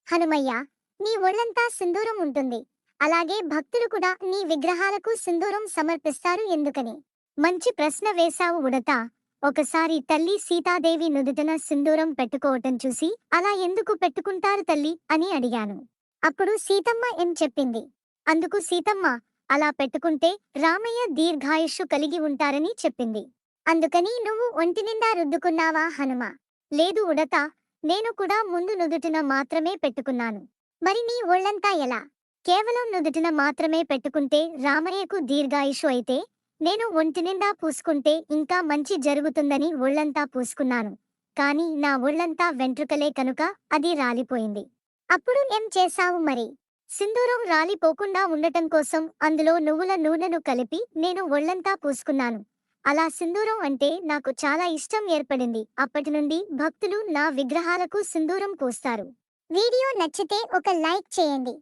హనుమయ్య, నీ ఒళ్ళంతా సింధూరం ఉంటుంది. అలాగే భక్తులు కూడా నీ విగ్రహాలకు సింధూరం సమర్పిస్తారు ఎందుకని? మంచి ప్రశ్న వేశావు ఉడత. ఒకసారి తల్లి సీతాదేవి నుదుటన సింధూరం పెట్టుకోవటం చూసి, అలా ఎందుకు పెట్టుకుంటారు తల్లి అని అడిగాను. అప్పుడు సీతమ్మ ఏం చెప్పింది? అందుకు సీతమ్మ, అలా పెట్టుకుంటే రామయ్య దీర్ఘాయుష్షు కలిగి ఉంటారని చెప్పింది. అందుకని నువ్వు ఒంటినిండా రుద్దుకున్నావా హనుమ? లేదు ఉడత, నేను కూడా ముందు నుదుటిన మాత్రమే పెట్టుకున్నాను. మరి నీ ఒళ్ళంతా ఎలా? కేవలం నుదుటిన మాత్రమే పెట్టుకుంటే రామయ్యకు దీర్ఘాయుషు అయితే, నేను ఒంటినిండా పూసుకుంటే ఇంకా మంచి జరుగుతుందని ఒళ్ళంతా పూసుకున్నాను. కానీ నా ఒళ్ళంతా వెంట్రుకలే కనుక అది రాలిపోయింది. అప్పుడు ఏం చేశావు మరి? సింధూరం రాలిపోకుండా ఉండటం కోసం అందులో నువ్వుల నూనెను కలిపి నేను ఒళ్ళంతా పూసుకున్నాను. అలా సింధూరం అంటే నాకు చాలా ఇష్టం ఏర్పడింది. అప్పటి నుండి భక్తులు నా విగ్రహాలకు సింధూరం పూస్తారు. వీడియో నచ్చితే ఒక లైక్ చేయండి.